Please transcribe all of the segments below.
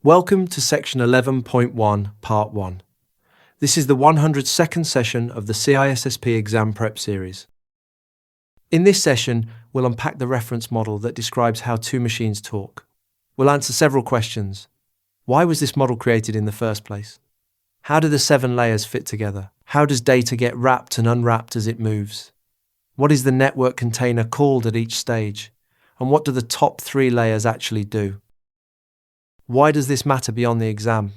Welcome to Section 11.1, Part 1. This is the 102nd session of the CISSP exam prep series. In this session, we'll unpack the reference model that describes how two machines talk. We'll answer several questions. Why was this model created in the first place? How do the 7 layers fit together? How does data get wrapped and unwrapped as it moves? What is the network container called at each stage? And what do the top 3 layers actually do? Why does this matter beyond the exam?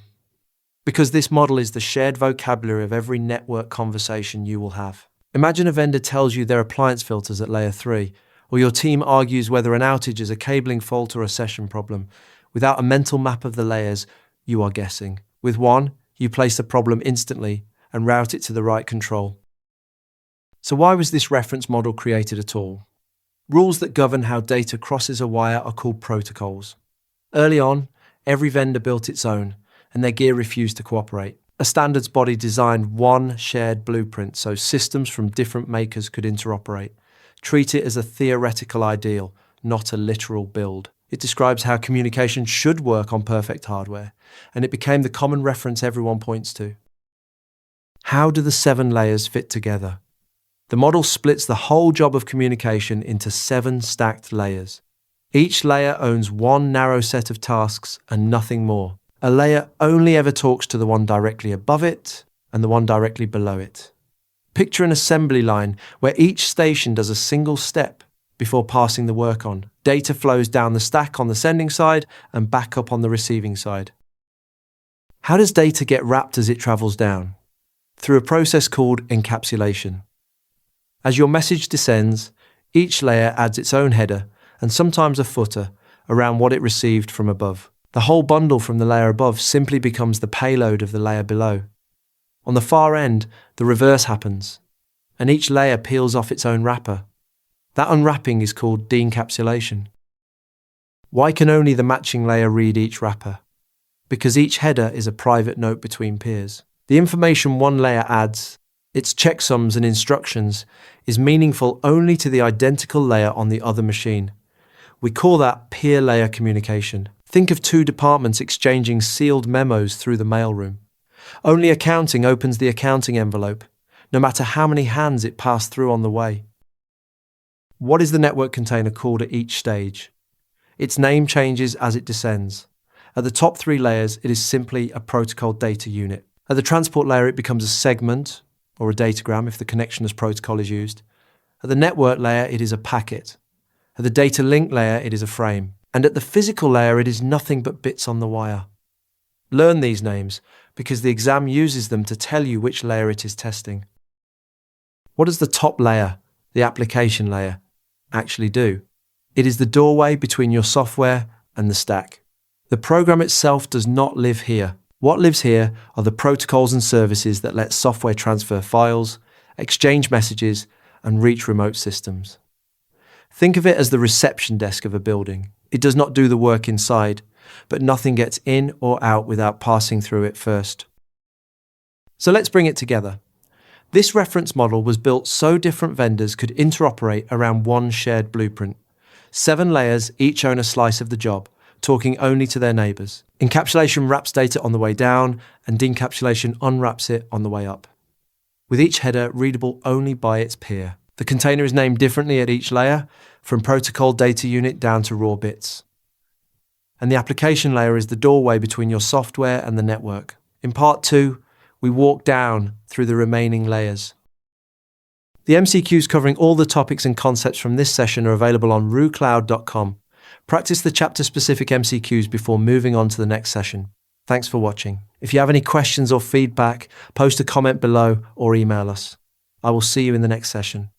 Because this model is the shared vocabulary of every network conversation you will have. Imagine a vendor tells you there are appliance filters at layer 3, or your team argues whether an outage is a cabling fault or a session problem. Without a mental map of the layers, you are guessing. With one, you place the problem instantly and route it to the right control. So why was this reference model created at all? Rules that govern how data crosses a wire are called protocols. Early on, every vendor built its own, and their gear refused to cooperate. A standards body designed one shared blueprint so systems from different makers could interoperate. Treat it as a theoretical ideal, not a literal build. It describes how communication should work on perfect hardware, and it became the common reference everyone points to. How do the 7 layers fit together? The model splits the whole job of communication into 7 stacked layers. Each layer owns one narrow set of tasks and nothing more. A layer only ever talks to the one directly above it and the one directly below it. Picture an assembly line where each station does a single step before passing the work on. Data flows down the stack on the sending side and back up on the receiving side. How does data get wrapped as it travels down? Through a process called encapsulation. As your message descends, each layer adds its own header and sometimes a footer around what it received from above. The whole bundle from the layer above simply becomes the payload of the layer below. On the far end, the reverse happens, and each layer peels off its own wrapper. That unwrapping is called de-encapsulation. Why can only the matching layer read each wrapper? Because each header is a private note between peers. The information one layer adds, its checksums and instructions, is meaningful only to the identical layer on the other machine. We call that peer layer communication. Think of 2 departments exchanging sealed memos through the mailroom. Only accounting opens the accounting envelope, no matter how many hands it passed through on the way. What is the network container called at each stage? Its name changes as it descends. At the top 3 layers, it is simply a protocol data unit. At the transport layer, it becomes a segment, or a datagram if the connectionless protocol is used. At the network layer, it is a packet. At the data link layer, it is a frame. And at the physical layer, it is nothing but bits on the wire. Learn these names, because the exam uses them to tell you which layer it is testing. What does the top layer, the application layer, actually do? It is the doorway between your software and the stack. The program itself does not live here. What lives here are the protocols and services that let software transfer files, exchange messages, and reach remote systems. Think of it as the reception desk of a building. It does not do the work inside, but nothing gets in or out without passing through it first. So let's bring it together. This reference model was built so different vendors could interoperate around one shared blueprint. 7 layers each own a slice of the job, talking only to their neighbors. Encapsulation wraps data on the way down, and de-encapsulation unwraps it on the way up. With each header readable only by its peer. The container is named differently at each layer, from protocol data unit down to raw bits. And the application layer is the doorway between your software and the network. In part 2, we walk down through the remaining layers. The MCQs covering all the topics and concepts from this session are available on rucloud.com. Practice the chapter-specific MCQs before moving on to the next session. Thanks for watching. If you have any questions or feedback, post a comment below or email us. I will see you in the next session.